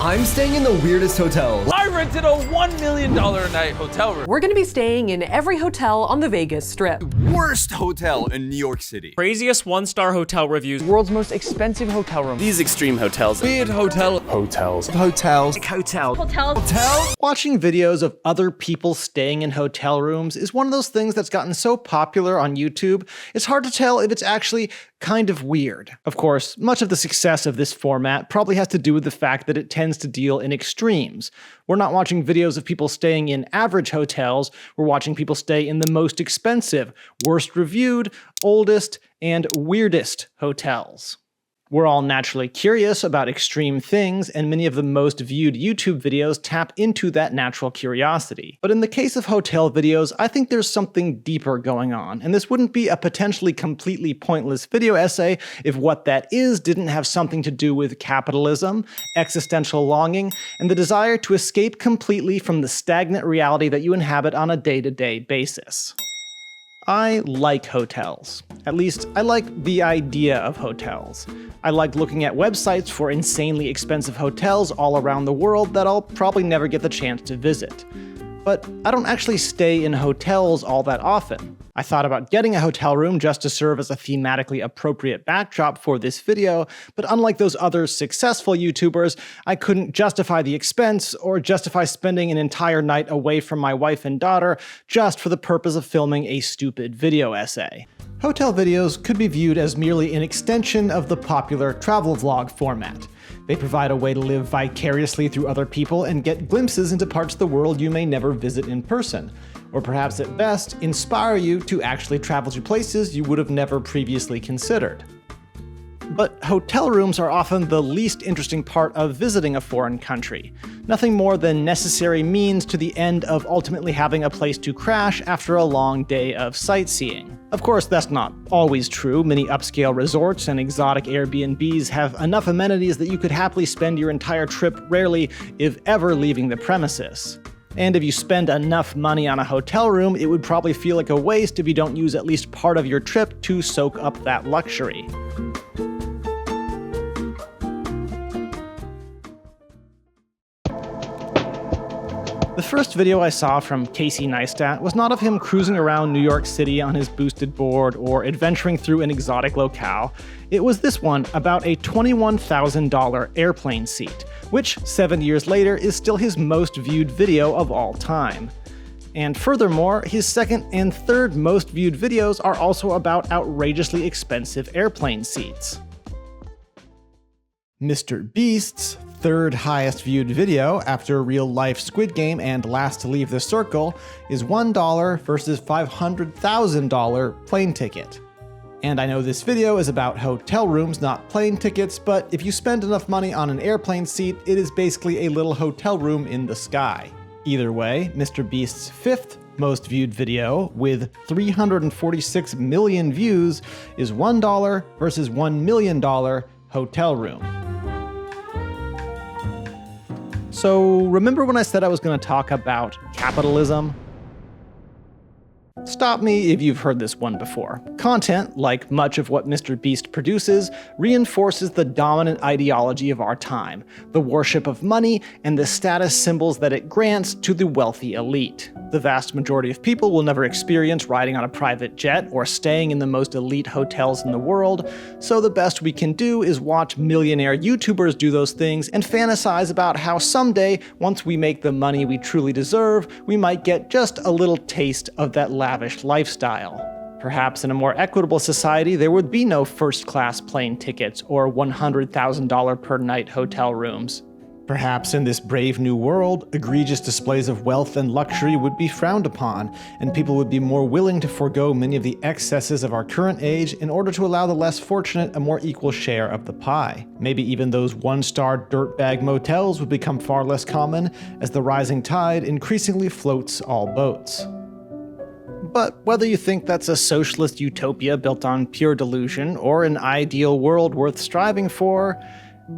I'm staying in the weirdest hotels. I rented a $1 million a night hotel room. We're gonna be staying in every hotel on the Vegas Strip. Worst hotel in New York City. Craziest one-star hotel reviews. World's most expensive hotel room. These extreme hotels. Weird hotel. Hotels. Hotels. Hotel. Hotel. Watching videos of other people staying in hotel rooms is one of those things that's gotten so popular on YouTube, it's hard to tell if it's actually kind of weird. Of course, much of the success of this format probably has to do with the fact that it tends to deal in extremes. We're not watching videos of people staying in average hotels, we're watching people stay in the most expensive, worst reviewed, oldest, and weirdest hotels. We're all naturally curious about extreme things, and many of the most viewed YouTube videos tap into that natural curiosity. But in the case of hotel videos, I think there's something deeper going on, and this wouldn't be a potentially completely pointless video essay if what that is didn't have something to do with capitalism, existential longing, and the desire to escape completely from the stagnant reality that you inhabit on a day-to-day basis. I like hotels. At least, I like the idea of hotels. I like looking at websites for insanely expensive hotels all around the world that I'll probably never get the chance to visit. But I don't actually stay in hotels all that often. I thought about getting a hotel room just to serve as a thematically appropriate backdrop for this video, but unlike those other successful YouTubers, I couldn't justify the expense or justify spending an entire night away from my wife and daughter just for the purpose of filming a stupid video essay. Hotel videos could be viewed as merely an extension of the popular travel vlog format. They provide a way to live vicariously through other people and get glimpses into parts of the world you may never visit in person, or perhaps at best, inspire you to actually travel to places you would have never previously considered. But hotel rooms are often the least interesting part of visiting a foreign country. Nothing more than necessary means to the end of ultimately having a place to crash after a long day of sightseeing. Of course, that's not always true. Many upscale resorts and exotic Airbnbs have enough amenities that you could happily spend your entire trip rarely, if ever, leaving the premises. And if you spend enough money on a hotel room, it would probably feel like a waste if you don't use at least part of your trip to soak up that luxury. The first video I saw from Casey Neistat was not of him cruising around New York City on his boosted board or adventuring through an exotic locale. It was this one about a $21,000 airplane seat, which 7 years later is still his most viewed video of all time. And furthermore, his second and third most viewed videos are also about outrageously expensive airplane seats. Mr. Beast's third highest viewed video after Real Life Squid Game and Last to Leave the Circle is $1 versus $500,000 plane ticket. And I know this video is about hotel rooms, not plane tickets, but if you spend enough money on an airplane seat, it is basically a little hotel room in the sky. Either way, Mr. Beast's fifth most viewed video, with 346 million views, is $1 versus $1 million hotel room. So, remember when I said I was going to talk about capitalism? Stop me if you've heard this one before. Content, like much of what Mr. Beast produces, reinforces the dominant ideology of our time, the worship of money and the status symbols that it grants to the wealthy elite. The vast majority of people will never experience riding on a private jet or staying in the most elite hotels in the world, so the best we can do is watch millionaire YouTubers do those things and fantasize about how someday, once we make the money we truly deserve, we might get just a little taste of that lavish lifestyle. Perhaps in a more equitable society, there would be no first-class plane tickets or $100,000 per night hotel rooms. Perhaps in this brave new world, egregious displays of wealth and luxury would be frowned upon, and people would be more willing to forego many of the excesses of our current age in order to allow the less fortunate a more equal share of the pie. Maybe even those one-star dirtbag motels would become far less common as the rising tide increasingly floats all boats. But whether you think that's a socialist utopia built on pure delusion or an ideal world worth striving for,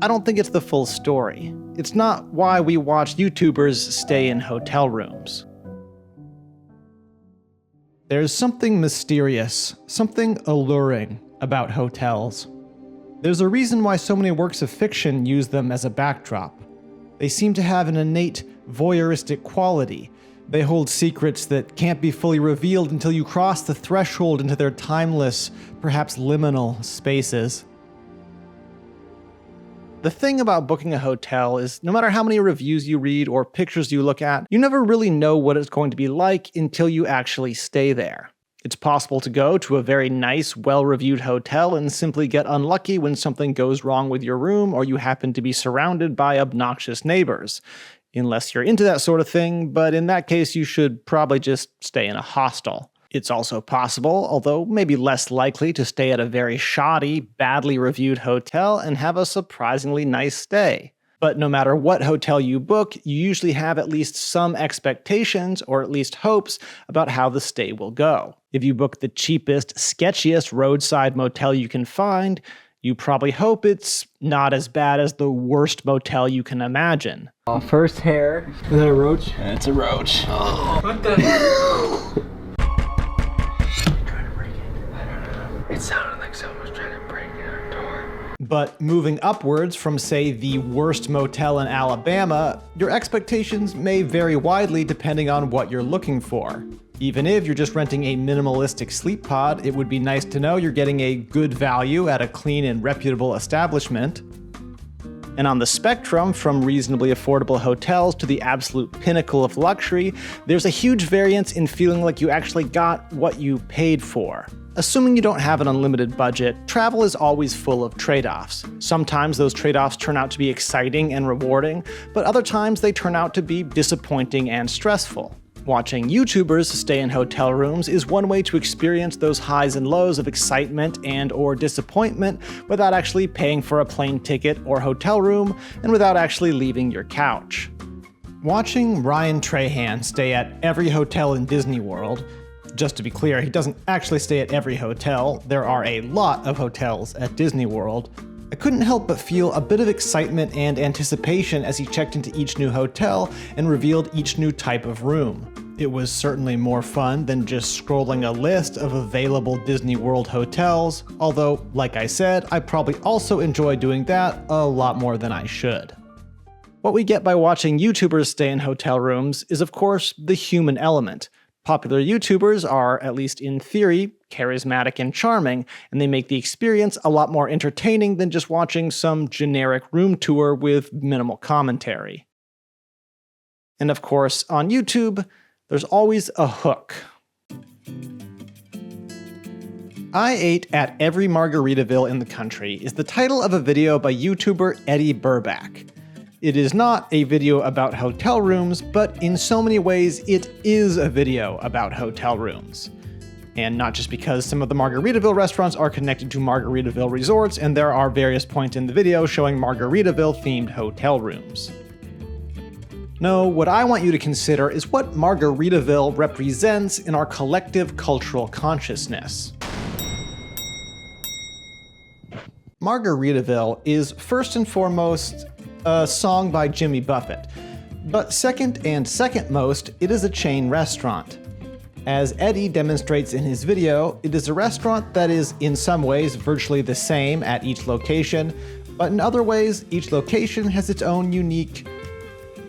I don't think it's the full story. It's not why we watch YouTubers stay in hotel rooms. There's something mysterious, something alluring about hotels. There's a reason why so many works of fiction use them as a backdrop. They seem to have an innate voyeuristic quality. They hold secrets that can't be fully revealed until you cross the threshold into their timeless, perhaps liminal spaces. The thing about booking a hotel is no matter how many reviews you read or pictures you look at, you never really know what it's going to be like until you actually stay there. It's possible to go to a very nice, well-reviewed hotel and simply get unlucky when something goes wrong with your room or you happen to be surrounded by obnoxious neighbors. Unless you're into that sort of thing, but in that case you should probably just stay in a hostel. It's also possible, although maybe less likely, to stay at a very shoddy, badly reviewed hotel and have a surprisingly nice stay. But no matter what hotel you book, you usually have at least some expectations, or at least hopes, about how the stay will go. If you book the cheapest, sketchiest roadside motel you can find, you probably hope it's not as bad as the worst motel you can imagine. First hair. Is that a roach? It's a roach. What the? It sounded like someone was trying to break in our door. But moving upwards from, say, the worst motel in Alabama, your expectations may vary widely depending on what you're looking for. Even if you're just renting a minimalistic sleep pod, it would be nice to know you're getting a good value at a clean and reputable establishment. And on the spectrum, from reasonably affordable hotels to the absolute pinnacle of luxury, there's a huge variance in feeling like you actually got what you paid for. Assuming you don't have an unlimited budget, travel is always full of trade-offs. Sometimes those trade-offs turn out to be exciting and rewarding, but other times they turn out to be disappointing and stressful. Watching YouTubers stay in hotel rooms is one way to experience those highs and lows of excitement and/or disappointment without actually paying for a plane ticket or hotel room and without actually leaving your couch. Watching Ryan Trahan stay at every hotel in Disney World, just to be clear, he doesn't actually stay at every hotel, there are a lot of hotels at Disney World, I couldn't help but feel a bit of excitement and anticipation as he checked into each new hotel and revealed each new type of room. It was certainly more fun than just scrolling a list of available Disney World hotels, although, like I said, I probably also enjoy doing that a lot more than I should. What we get by watching YouTubers stay in hotel rooms is, of course, the human element. Popular YouTubers are, at least in theory, charismatic and charming, and they make the experience a lot more entertaining than just watching some generic room tour with minimal commentary. And of course, on YouTube, there's always a hook. I Ate at Every Margaritaville in the Country is the title of a video by YouTuber Eddie Burback. It is not a video about hotel rooms, but in so many ways it is a video about hotel rooms. And not just because some of the Margaritaville restaurants are connected to Margaritaville resorts, and there are various points in the video showing Margaritaville-themed hotel rooms. No, what I want you to consider is what Margaritaville represents in our collective cultural consciousness. Margaritaville is first and foremost a song by Jimmy Buffett, but second most, it is a chain restaurant. As Eddie demonstrates in his video, it is a restaurant that is in some ways virtually the same at each location, but in other ways, each location has its own unique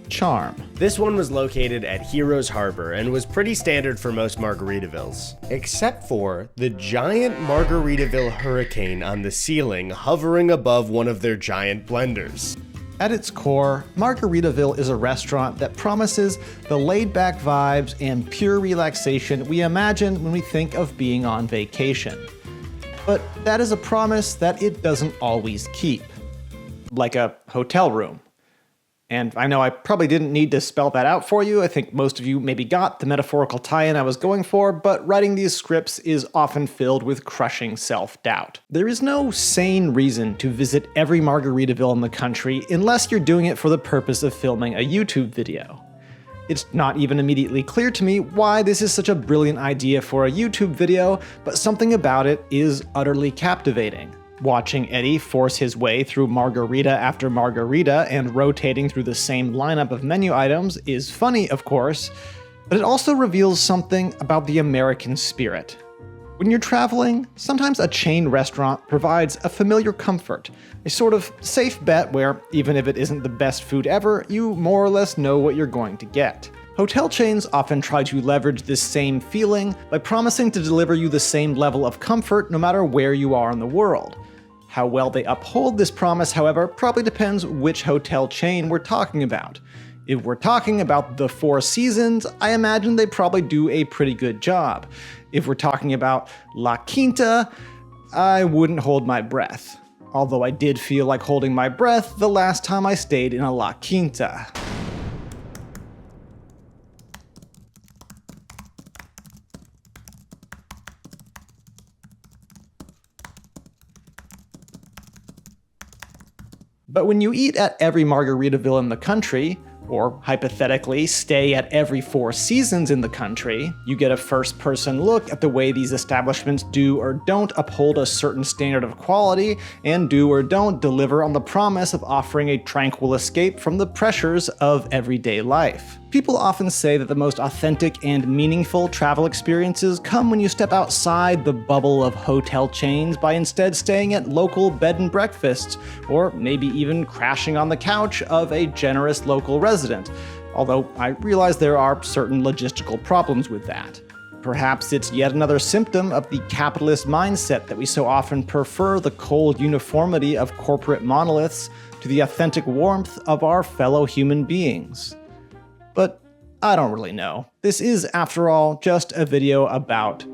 charm. This one was located at Heroes Harbor and was pretty standard for most Margaritavilles, except for the giant Margaritaville hurricane on the ceiling hovering above one of their giant blenders. At its core, Margaritaville is a restaurant that promises the laid-back vibes and pure relaxation we imagine when we think of being on vacation. But that is a promise that it doesn't always keep. Like a hotel room. And I know I probably didn't need to spell that out for you. I think most of you maybe got the metaphorical tie-in I was going for, but writing these scripts is often filled with crushing self-doubt. There is no sane reason to visit every Margaritaville in the country unless you're doing it for the purpose of filming a YouTube video. It's not even immediately clear to me why this is such a brilliant idea for a YouTube video, but something about it is utterly captivating. Watching Eddie force his way through margarita after margarita and rotating through the same lineup of menu items is funny, of course, but it also reveals something about the American spirit. When you're traveling, sometimes a chain restaurant provides a familiar comfort, a sort of safe bet where, even if it isn't the best food ever, you more or less know what you're going to get. Hotel chains often try to leverage this same feeling by promising to deliver you the same level of comfort no matter where you are in the world. How well they uphold this promise, however, probably depends which hotel chain we're talking about. If we're talking about the Four Seasons, I imagine they probably do a pretty good job. If we're talking about La Quinta, I wouldn't hold my breath. Although I did feel like holding my breath the last time I stayed in a La Quinta. But when you eat at every Margaritaville in the country, or hypothetically stay at every Four Seasons in the country, you get a first-person look at the way these establishments do or don't uphold a certain standard of quality and do or don't deliver on the promise of offering a tranquil escape from the pressures of everyday life. People often say that the most authentic and meaningful travel experiences come when you step outside the bubble of hotel chains by instead staying at local bed and breakfasts, or maybe even crashing on the couch of a generous local resident, although I realize there are certain logistical problems with that. Perhaps it's yet another symptom of the capitalist mindset that we so often prefer the cold uniformity of corporate monoliths to the authentic warmth of our fellow human beings. But I don't really know. This is, after all, just a video about.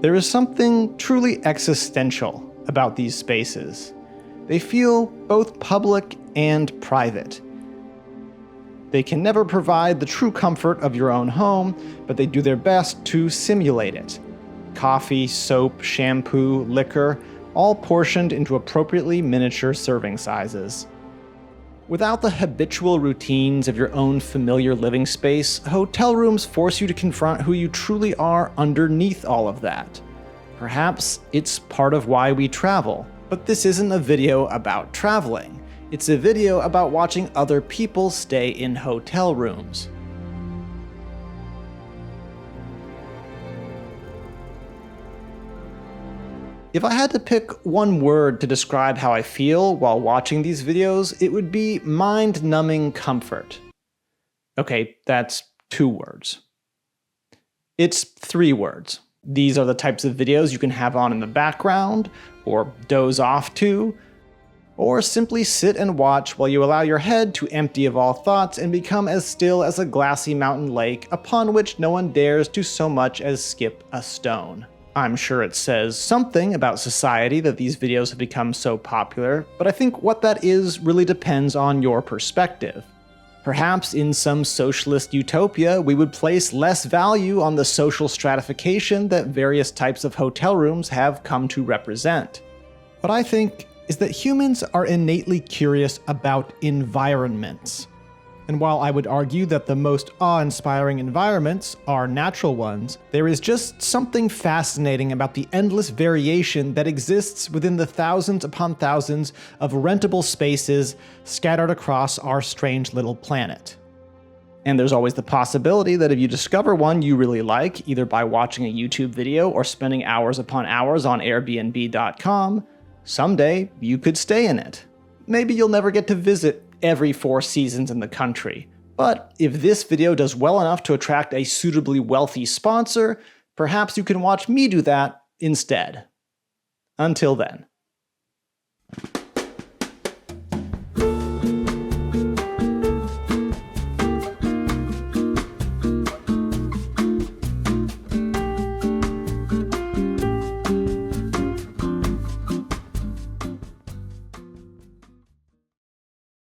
There is something truly existential about these spaces. They feel both public and private. They can never provide the true comfort of your own home, but they do their best to simulate it. Coffee, soap, shampoo, liquor, all portioned into appropriately miniature serving sizes. Without the habitual routines of your own familiar living space, hotel rooms force you to confront who you truly are underneath all of that. Perhaps it's part of why we travel, but this isn't a video about traveling. It's a video about watching other people stay in hotel rooms. If I had to pick one word to describe how I feel while watching these videos, it would be mind-numbing comfort. Okay, that's 2 words. It's 3 words. These are the types of videos you can have on in the background, or doze off to, or simply sit and watch while you allow your head to empty of all thoughts and become as still as a glassy mountain lake upon which no one dares to so much as skip a stone. I'm sure it says something about society that these videos have become so popular, but I think what that is really depends on your perspective. Perhaps in some socialist utopia, we would place less value on the social stratification that various types of hotel rooms have come to represent. What I think is that humans are innately curious about environments. And while I would argue that the most awe-inspiring environments are natural ones, there is just something fascinating about the endless variation that exists within the thousands upon thousands of rentable spaces scattered across our strange little planet. And there's always the possibility that if you discover one you really like, either by watching a YouTube video or spending hours upon hours on Airbnb.com, someday you could stay in it. Maybe you'll never get to visit every Four Seasons in the country. But if this video does well enough to attract a suitably wealthy sponsor, perhaps you can watch me do that instead. Until then.